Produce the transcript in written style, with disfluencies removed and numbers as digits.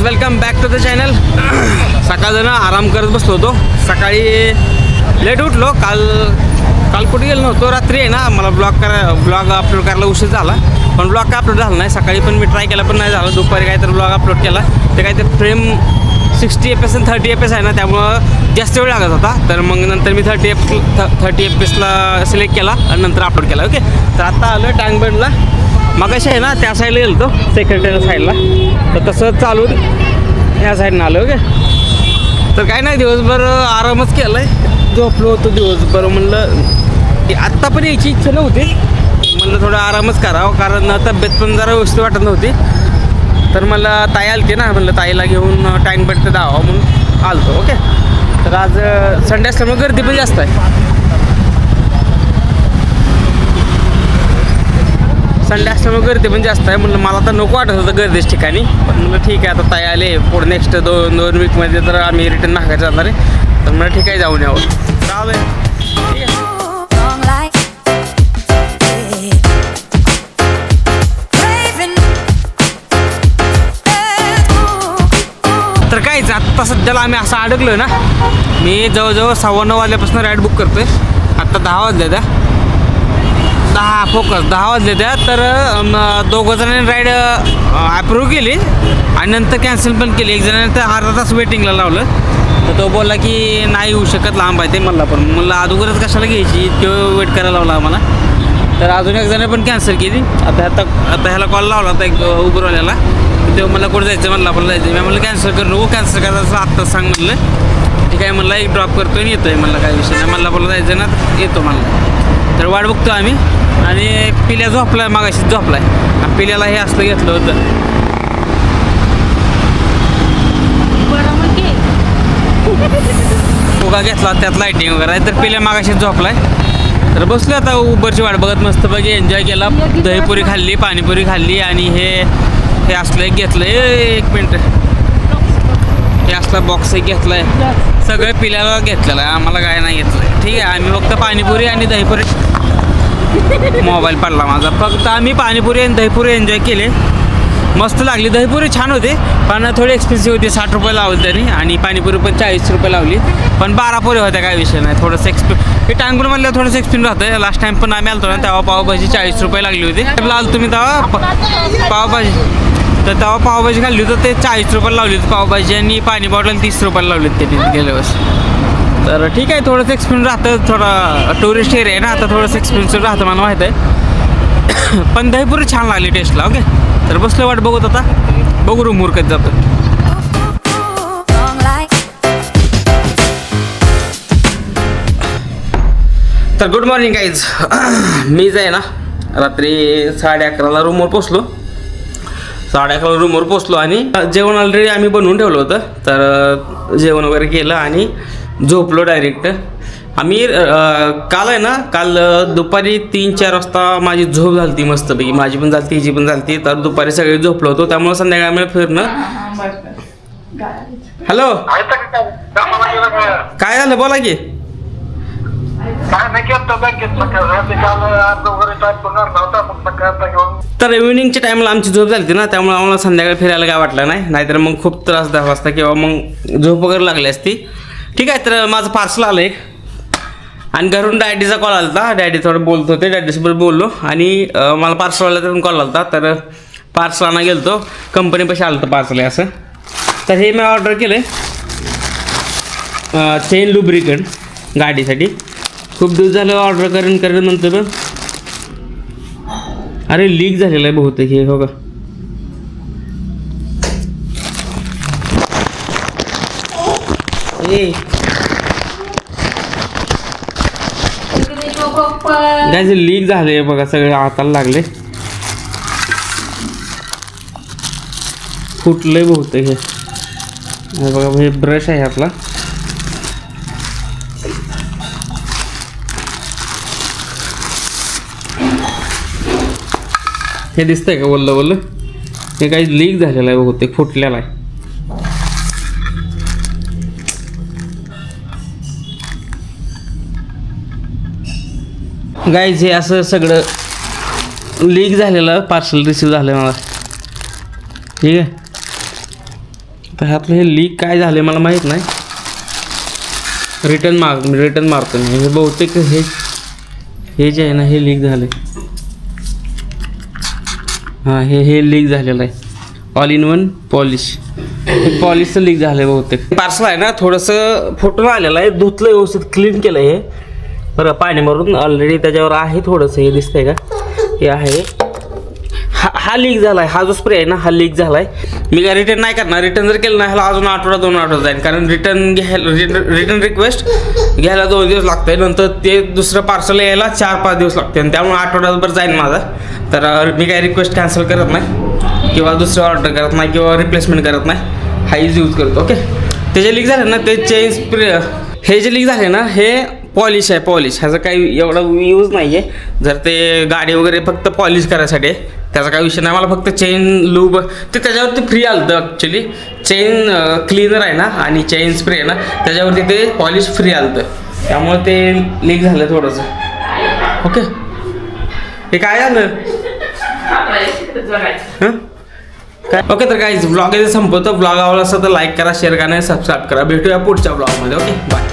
Welcome back to the channel. सकाळजण आराम करत बसलो होतो. सकाळी लेट उठलो. काल कुठे गेलो नव्हतो. रात्री आहे ना मला ब्लॉग अपलोड करायला उशीर झाला. पण ब्लॉग काय अपलोड झाला नाही. सकाळी पण मी ट्राय केला पण नाही झालं. दुपारी काहीतरी ब्लॉग अपलोड केला. ते काहीतरी फ्रेम 60 FPS आणि 30 FPS आहे ना, त्यामुळं जास्त वेळ लागत होता. तर मग नंतर मी 30 FPSला सिलेक्ट केला आणि नंतर अपलोड केला. ओके, तर आता आलो टँक बंडला. मग असे आहे ना त्या साईडला गेलो होतो, सेक्रेटरी साईडला. तर तसं चालून ह्या साईडनं आलो. ओके, तर काय नाही, दिवसभर आरामच केला आहे. झोपलो होतो दिवसभर. म्हणलं आत्ता पण यायची इच्छा नव्हती. म्हणलं थोडं आरामच करावं, कारण तब्येत पण जरा व्यवस्थित वाटत नव्हती. तर मला ताई आलते ना, म्हणलं ताईला घेऊन टँक बंड जावं म्हणून आलतो. ओके, तर आज संडे असल्यामुळे गर्दी पण जास्त आहे. संडे असल्यामुळे गर्दी पण जास्त आहे. म्हणलं मला तर नको वाटत होतं गर्दीच ठिकाणी. पण म्हणलं ठीक आहे, आता ताई आले. पुढे नेक्स्ट दोन वीकमध्ये तर आम्ही रिटर्न नागायला जाणार आहे. तर म्हणलं ठीक आहे, जाऊन यावं. चालेल, ठीक आहे. तर काहीच आत्ता सध्याला आम्ही असं अडकलो ना. मी जवळजवळ 9:15 वाजल्यापासून राईड बुक करतो आहे. आत्ता 10 वाजले त्या 10 वाजले त्या. तर दोघं जणांनी राईड अप्रूव्ह केली आणि नंतर कॅन्सल पण केली. एक जणांनी तर अर्धा तास वेटिंगला लावलं. तर तो बोलला की नाही येऊ शकत, लांब आहे ते. मला पण म्हणलं अगोदरच कशाला घ्यायची, तो वेट करायला लावला आम्हाला. तर अजून एक जण पण कॅन्सल केली. आता ह्याला कॉल लावला होता एक उबरवाल्याला. तेव्हा मला कुठं जायचं, म्हणलं आपण जायचं. मी म्हणलं कॅन्सल करू नको, कॅन्सल करायचं आत्ताच सांग म्हणलं. ठीक आहे म्हणलं, एक ड्रॉप करतो आणि येतो आहे. म्हणलं काय विषय नाही, मला बोला जायचं ना, येतो म्हणलं. तर वाट बघतो आम्ही. आणि पिल्या झोपला आहे, मागाशीच झोपला आहे. पिल्याला हे असलं घेतलं होतं, फुगा घेतला त्यात लाईटिंग वगैरे. तर पिल्या मागाशीच झोपला आहे. तर बसलो आता उबरची वाट बघत. मस्तपैकी एन्जॉय केला. दहीपुरी खाल्ली, पाणीपुरी खाल्ली. आणि हे असलं एक घेतलं. एक मिनटं, हे असला बॉक्स एक घेतला आहे. सगळं पिल्याला घेतलेलं आहे, आम्हाला काय नाही घेतलं. ठीक आहे, आम्ही फक्त पाणीपुरी आणि दहीपुरी. मोबाईल पडला माझा. फक्त आम्ही पाणीपुरी आणि दहीपुरी एन्जॉय केले. मस्त लागली. दहीपुरी छान होते पण थोडी एक्सपेन्सिव्ह होती. 60 रुपये लावली त्यांनी. आणि पाणीपुरी पण 40 रुपये लावली. पण 12 पुरी होत्या, काय विषय नाही. थोडंसं हे टांगून म्हणलं थोडंसं एक्सपेन्सिव्ह राहतं. लास्ट टाईम पण आम्ही आलतो ना, तेव्हा पावभाजी 40 रुपये लागली होती. आलो तुम्ही तेव्हा पावभाजी, तर तेव्हा पावभाजी खाल्ली होती. ते 40 रुपये लावली होती पावभाजी. आणि पाणी बॉटल 30 रुपयाला लावली होती ते गेल्या वर्षी. तर ठीक आहे, थोडंसं एक्सपेन्सिव्ह राहतं. थोडा टुरिस्ट एरिया आहे ना, आता थोडंसं एक्सपेन्सिव्ह राहतं, मला माहीत आहे. पण दहीपुरी छान लागली टेस्टला. ओके, तर बसलो वाट बघत आता. बघू रूम कधी जातं. तर गुड मॉर्निंग गाईज. मीच आहे ना रात्री 11:30ला रूमवर पोचलो. 11:30ला रूमवर पोचलो आणि जेवण ऑलरेडी आम्ही बनवून ठेवलं होतं. तर जेवण वगैरे केलं आणि झोपलो डायरेक्ट. आम्ही काल आहे ना, काल दुपारी 3-4 वाजता माझी झोप झाली ती मस्तपैकी. माझी पण झाली, हिची पण झाली. तर दुपारी सगळे झोपलो होतो. त्यामुळे संध्याकाळी आम्हाला फिरणं. हॅलो, काय झालं बोला की. तर इव्हिनिंगच्या टाईमला आमची झोप झाली होती ना, त्यामुळे आम्हाला संध्याकाळी फिरायला काय वाटलं नाही. नाहीतर मग खूप त्रास झाला असता किंवा मग झोप वगैरे लागली असती. ठीक आहे, तर माझं पार्सल आलं एक. आणि घरून डॅडीचा कॉल आला होता. डॅडी थोडं बोलत होते, डॅडीसोबत बोललो. आणि मला पार्सलवाल्याकडून कॉल आला होता. तर पार्सल आणा गेलो होतो. कंपनीपाशी आलं होतं पार्सल आहे असं. तर हे मी ऑर्डर केलं आहे, चेन लुब्रिकंट गाडीसाठी. खूप दिवस झालं ऑर्डर करेन नंतर. अरे लीक झालेलं आहे बहुतेक हे. हो का, काय लीक झाले बघा, सगळे हाताला लागले. फुटलंय बहुतेक हे बघा. हे ब्रश आहे आपला. हे दिसतंय का वल्ल वल्ल. हे काही लीक झालेलं आहे बहुतेक, फुटलेला आहे. गाईज हे असं सगळं लीक झालेलं पार्सल रिसीव झालं मला. ठीक आहे, तर ह्यातलं हे लीक काय झालं मला माहीत नाही. रिटर्न मारतो मी. हे बहुतेक हे जे आहे ना हे लीक झालं. हां हे लीक झालेलं आहे. All in one polish. हे पॉलिशचं लीक झालं आहे बहुतेक. पार्सल आहे ना थोडंसं फुटून आलेलं आहे. धुतलं व्यवस्थित क्लीन केलं हे बरं पाणी मारून. ऑलरेडी त्याच्यावर आहे थोडंसं हे दिसतंय का हे आहे. हा लीक झाला आहे. हा जो स्प्रे आहे ना हा लीक झाला आहे. मी काय रिटर्न नाही करणार. रिटर्न जर केलं ना ह्याला अजून आठवडा 2 आठवडा जाईल. कारण रिटर्न रिक्वेस्ट घ्यायला 2 दिवस लागतंय. नंतर ते दुसरं पार्सल यायला 4-5 दिवस लागते. आणि त्यामुळे आठवड्याभर जाईल माझा. तर मी काय रिक्वेस्ट कॅन्सल करत नाही किंवा दुसरं ऑर्डर करत नाही किंवा रिप्लेसमेंट करत नाही. हाच यूज करतो. ओके. ते जे लीक झाले ना ते चेन स्प्रे हे जे लीक झाले ना हे पॉलिश आहे. पॉलिश ह्याचा काही एवढा यूज नाही आहे. जर ते गाडी वगैरे फक्त पॉलिश करायसाठी आहे त्याचा काही विषय नाही. मला फक्त चेन लूब ते त्याच्यावरती फ्री आलं ॲक्च्युली. चेन क्लीनर आहे ना आणि चेन स्प्रे आहे ना त्याच्यावरती ते पॉलिश फ्री आलं. त्यामुळे ते लीक झालं थोडंसं. ओके. हे काय झालं हां काय. ओके तर काहीच ब्लॉग इथे संपवतो. ब्लॉग आवडला असेल तर लाईक करा, शेअर करा आणि सबस्क्राईब करा. भेटूया पुढच्या ब्लॉगमध्ये. Okay bye.